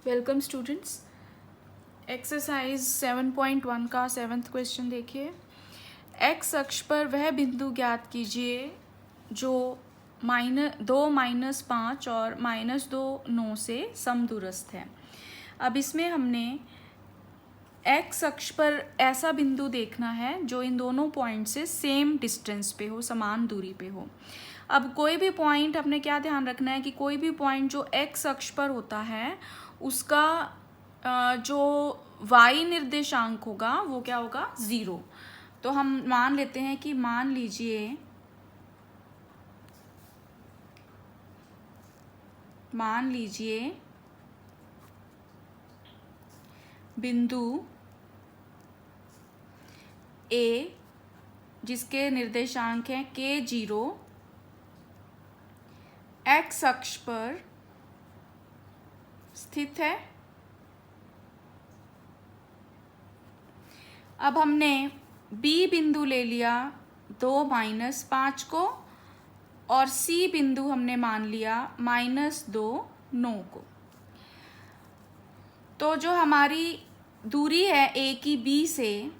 Welcome students. Exercise 7.1 का 7th question देखिए। X अक्ष पर वह बिंदु ज्ञात कीजिए जो -5 और -2 से समदूरस्थ है। अब इसमें हमने एक्स अक्ष पर ऐसा बिंदु देखना है जो इन दोनों पॉइंट से सेम डिस्टेंस पे हो, समान दूरी पे हो। अब कोई भी पॉइंट हमने क्या ध्यान रखना है कि कोई भी पॉइंट जो एक्स अक्ष पर होता है उसका जो y निर्देशांक होगा वो क्या होगा, 0। तो हम मान लेते हैं कि मान लीजिए बिंदु A जिसके निर्देशांक हैं k0 x अक्ष पर स्थित है। अब हमने B बिंदु ले लिया 2-5 को और C बिंदु हमने मान लिया -2-9 को। तो जो हमारी दूरी है A की B से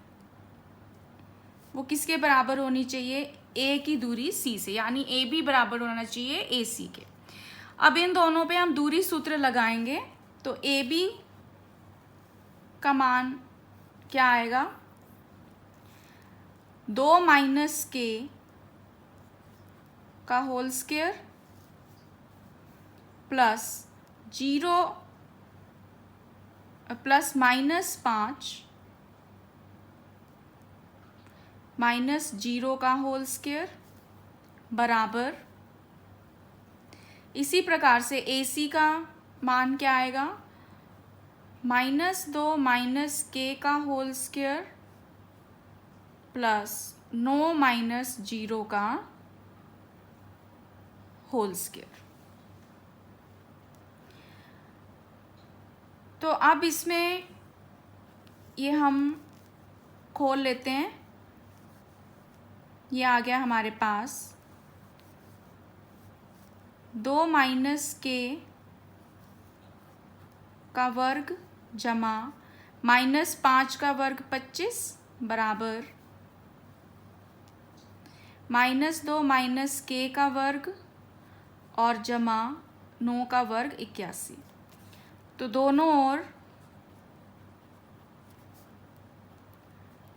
वो किसके बराबर होनी चाहिए, A की दूरी C से, यानी AB बराबर होना चाहिए AC के। अब इन दोनों पे हम दूरी सूत्र लगाएंगे तो AB का मान क्या आएगा, 2 - k का होल स्क्वायर प्लस 0 प्लस -0 का होल स्क्वायर बराबर, इसी प्रकार से AC का मान क्या आएगा, -2 - k का होल स्क्वायर प्लस 9 - 0 का होल स्क्वायर। तो अब इसमें ये हम खोल लेते हैं, ये आ गया हमारे पास 2 - k का वर्ग जमा -5 का वर्ग 25 बराबर -2 - k का वर्ग और जमा 9 का वर्ग 81। तो दोनों ओर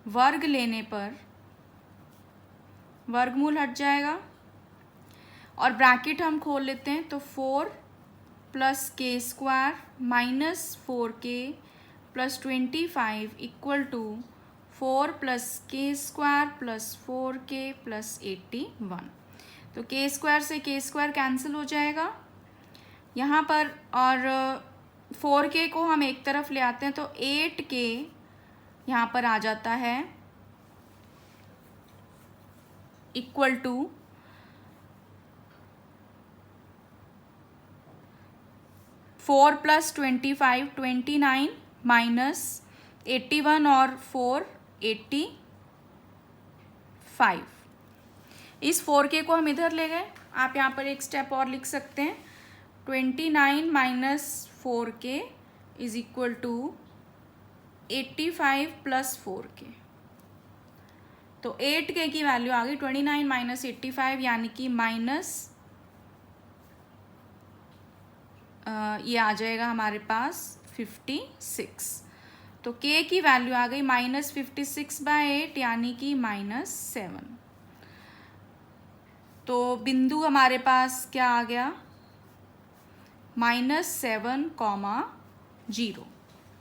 वर्ग लेने पर वर्गमूल हट जाएगा और ब्रैकेट हम खोल लेते हैं। तो 4 + k² - 4k + 25 = 4 + k² + 4k + 81। तो k² से k² कैंसिल हो जाएगा यहाँ पर, और 4k को हम एक तरफ ले आते हैं तो 8k यहाँ पर आ जाता है = 4 + 25 29 - 81 और 4 85। इस 4k को हम इधर ले गए, आप यहाँ पर एक स्टेप और लिख सकते हैं, 29 - 4k = 85 + 4k। तो 8k की वैल्यू आ गई 29 - 85, यानी कि ये आ जाएगा हमारे पास 56। तो k की वैल्यू आ गई -56/8, यानी कि -7। तो बिंदु हमारे पास क्या आ गया, -7, 0।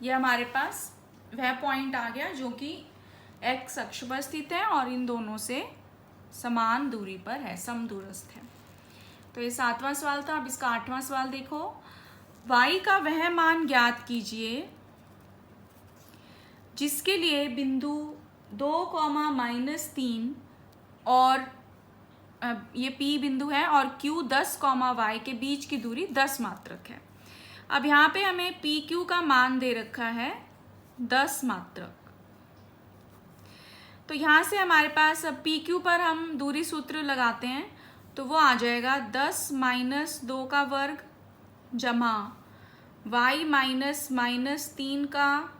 ये हमारे पास वह पॉइंट आ गया जो कि एक्स अक्ष पर स्थित है और इन दोनों से समान दूरी पर है, समदूरस्थ है। तो ये 7वां सवाल था। अब इसका 8वां सवाल देखो। y का वह मान ज्ञात कीजिए जिसके लिए बिंदु 2, -3 और ये P बिंदु है और Q 10, y के बीच की दूरी 10 मात्रक है। अब यहाँ पे हमें PQ का मान दे रखा है 10 मात्रक। तो यहाँ से हमारे पास अब PQ पर हम दूरी सूत्र लगाते हैं तो वो आ जाएगा 10 - 2 का वर्ग जमा y माइनस -3 का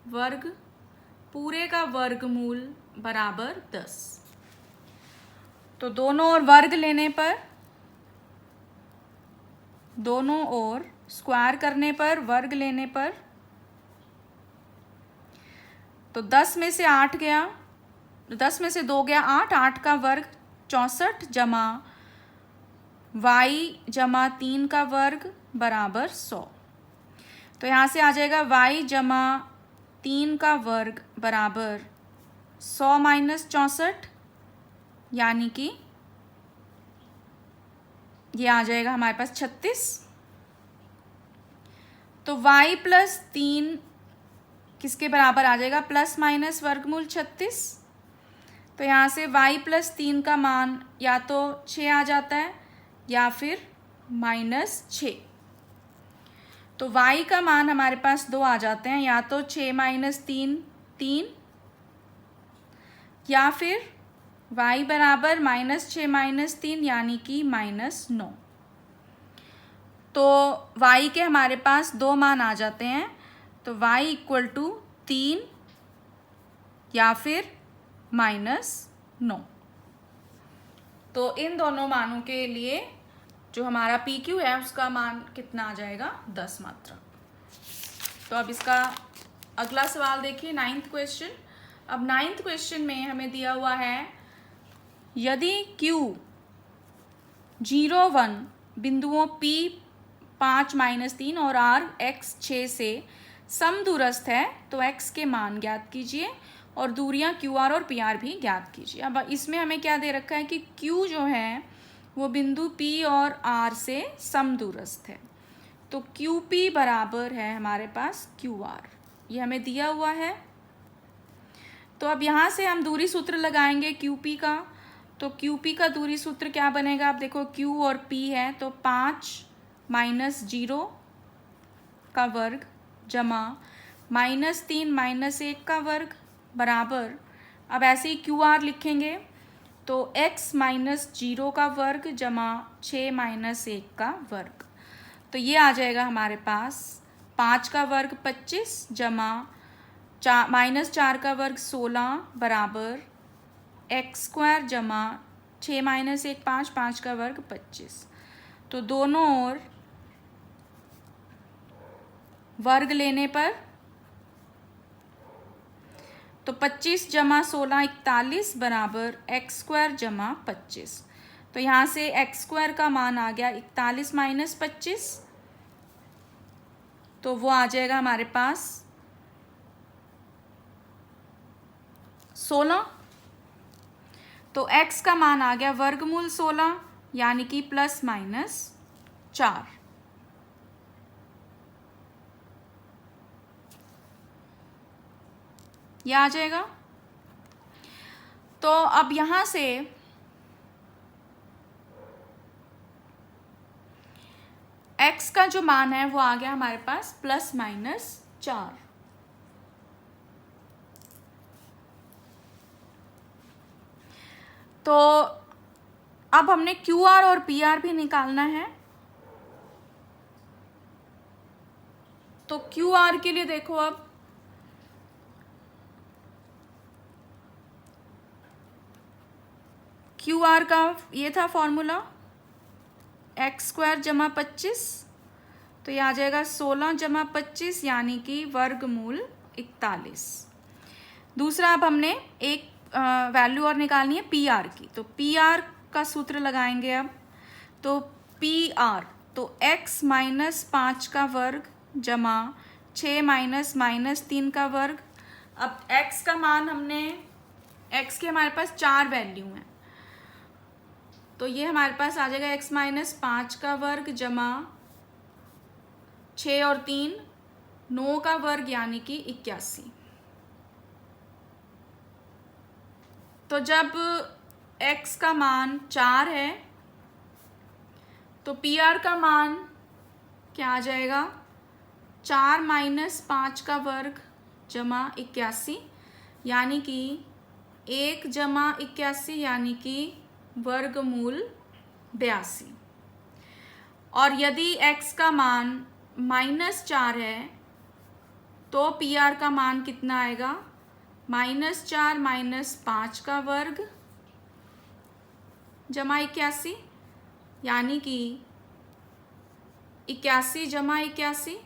वर्ग पूरे का वर्गमूल बराबर 10। तो दोनों ओर वर्ग लेने पर, दोनों ओर स्क्वायर करने पर, वर्ग लेने पर, तो 10 में से 8 गया, 10 में से 2 गया 8, 8 का वर्ग 64 जमा y जमा 3 का वर्ग बराबर 100। तो यहाँ से आ जाएगा y जमा 3 का वर्ग बराबर 100 माइनस 64, यानी कि ये आ जाएगा हमारे पास 36। तो y प्लस 3 किसके बराबर आ जाएगा? प्लस माइनस वर्गमूल 36। तो यहाँ से y प्लस 3 का मान या तो 6 आ जाता है या फिर -6। तो y का मान हमारे पास 2 आ जाते हैं, या तो 6 माइनस 3 3, या फिर y बराबर -6 माइनस 3 यानी कि -9। तो y के हमारे पास 2 मान आ जाते हैं, तो y इक्वल टू 3 या फिर -9। तो इन दोनों मानों के लिए जो हमारा PQ है उसका मान कितना आ जाएगा? 10 मात्रा। तो अब इसका अगला सवाल देखिए, 9th क्वेश्चन। अब 9th क्वेश्चन में हमें दिया हुआ है, यदि Q 0 1 बिंदुओं P 5 -3 और R x 6 से समदूरस्थ है तो x के मान ज्ञात कीजिए और दूरियां QR और PR भी ज्ञात कीजिए। अब इसमें हमें क्या दे रखा है कि Q जो है वो बिंदु P और R से समदूरस्थ है, तो QP बराबर है हमारे पास QR, ये हमें दिया हुआ है। तो अब यहाँ से हम दूरी सूत्र लगाएंगे QP का। तो QP का दूरी सूत्र क्या बनेगा? आप देखो Q और P है, तो 5 माइनस 0 का वर्ग जमा -3 -1 का वर्ग बराबर, अब ऐसे ही QR लिखेंगे तो x माइनस 0 का वर्ग जमा 6 माइनस 1 का वर्ग। तो ये आ जाएगा हमारे पास 5 का वर्ग 25 जमा -4 का वर्ग 16 बराबर x स्क्वायर जमा 6 माइनस 1 5, 5 का वर्ग 25। तो दोनों ओर वर्ग लेने पर, तो 25 जमा 16 41 बराबर x स्क्वायर जमा 25। तो यहाँ से x स्क्वायर का मान आ गया 41 माइनस 25, तो वो आ जाएगा हमारे पास 16। तो x का मान आ गया वर्गमूल 16 यानी कि +-4। ये आ जाएगा। तो अब यहाँ से x का जो मान है वो आ गया हमारे पास +-4। तो अब हमने QR और PR भी निकालना है। तो QR के लिए देखो, अब QR का ये था फॉर्मूला x स्क्वायर जमा 25, तो ये आ जाएगा 16 जमा 25 यानी कि वर्गमूल 41। दूसरा, अब हमने एक वैल्यू और निकालनी है PR की, तो PR का सूत्र लगाएंगे अब। तो PR तो x माइनस 5 का वर्ग जमा 6 माइनस -3 का वर्ग। अब x का मान हमने, x के हमारे पास 4 वैल्यू हैं, तो ये हमारे पास आ जाएगा x माइनस 5 का वर्ग जमा 6 और 3 9 का वर्ग यानी कि 81। तो जब x का मान 4 है तो PR का मान क्या आ जाएगा? 4 माइनस 5 का वर्ग जमा 81 यानी कि 1 जमा 81 यानी कि वर्गमूल 82। और यदि x का मान -4 है तो PR का मान कितना आएगा, -4 - 5 का वर्ग जमा 81, यानी कि 81 जमा 81,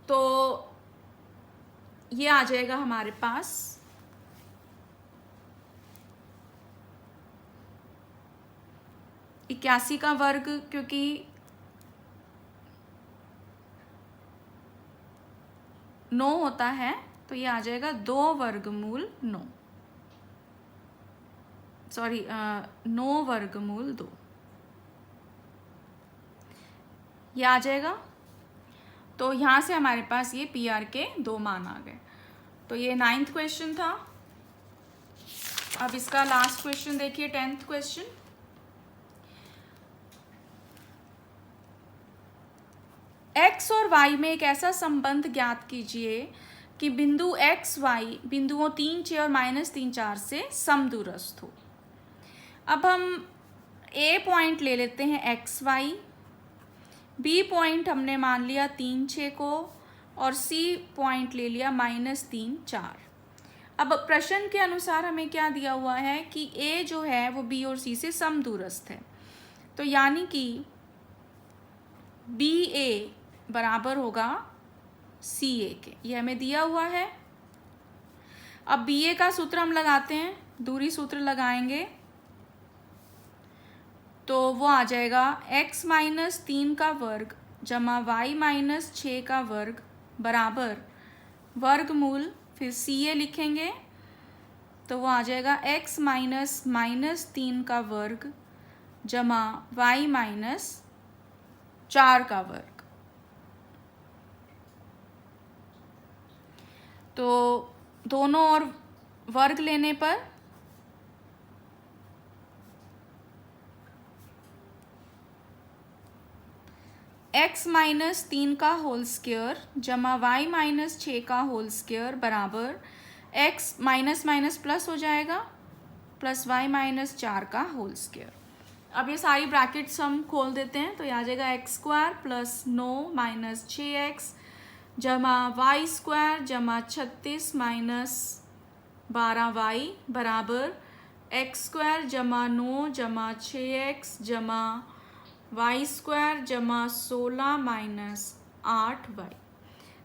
तो ये आ जाएगा हमारे पास 81 का वर्ग, क्योंकि 9 होता है तो ये आ जाएगा 2 वर्गमूल 9, सॉरी 9 वर्गमूल 2, ये आ जाएगा। तो यहाँ से हमारे पास ये PR के 2 मान आ गए। तो ये 9th क्वेश्चन था। अब इसका लास्ट क्वेश्चन देखिए, 10th क्वेश्चन। x और y में एक ऐसा संबंध ज्ञात कीजिए कि बिंदु x, y बिंदुओं 3, 6 और -3, 4 से समदूरस्थ हो। अब हम A पॉइंट ले लेते हैं x, y, B पॉइंट हमने मान लिया 3, 6 को, और C पॉइंट ले लिया -3, 4। अब प्रश्न के अनुसार हमें क्या दिया हुआ है कि A जो है वो B और C से समदूरस्थ है, तो यानी कि BA बराबर होगा CA के, ये हमें दिया हुआ है। अब BA का सूत्र हम लगाते हैं, दूरी सूत्र लगाएंगे तो वो आ जाएगा x - 3 का वर्ग जमा y - 6 का वर्ग बराबर वर्गमूल, फिर CA लिखेंगे तो वो आ जाएगा x - 3 का वर्ग जमा y - 4 का वर्ग। तो दोनों और वर्ग लेने पर x - 3 का होल स्क्वायर जमा y - 6 का होल स्क्वायर बराबर x माइनस प्लस हो जाएगा प्लस y - 4 का होल स्क्वायर। अब ये सारी ब्रैकेट्स हम खोल देते हैं तो ये आ जाएगा x² प्लस 9 - 6x जमा y² जमा 36 - 12y बराबर x² जमा 9 जमा 6x जमा y² जमा 16 - 8y।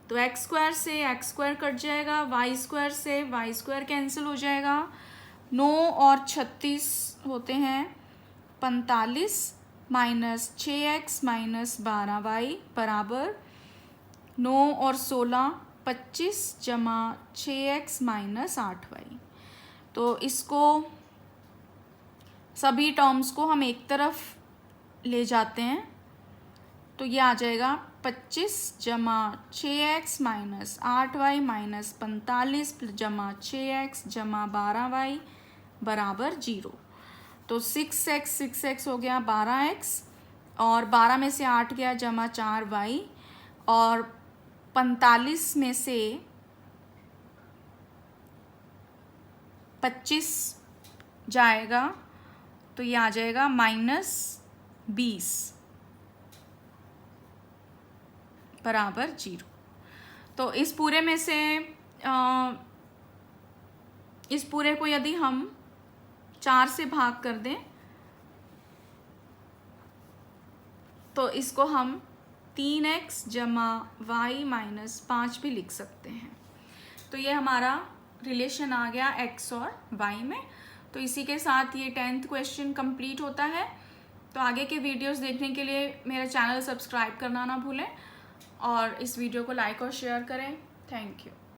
तो x² से x² कट जाएगा, y² से y² कैंसिल हो जाएगा, 9 और 36 होते हैं 45 - 6x - 12y बराबर 9 और 16 25 जमा 6x - 8y। तो इसको सभी टर्म्स को हम एक तरफ ले जाते हैं तो ये आ जाएगा 25 जमा 6x - 8y - 45 जमा 6x जमा 12y बराबर 0। तो 6x हो गया 12x, और 12 में से 8 गया जमा 4y, और 45 में से 25 जाएगा तो ये आ जाएगा -20 बराबर 0। तो इस पूरे में से इस पूरे को यदि हम 4 से भाग कर दें तो इसको हम 3x जमा y - 5 भी लिख सकते हैं। तो ये हमारा रिलेशन आ गया x और y में। तो इसी के साथ ये 10th क्वेश्चन कंप्लीट होता है। तो आगे के वीडियोस देखने के लिए मेरा चैनल सब्सक्राइब करना ना भूलें और इस वीडियो को लाइक और शेयर करें। Thank you.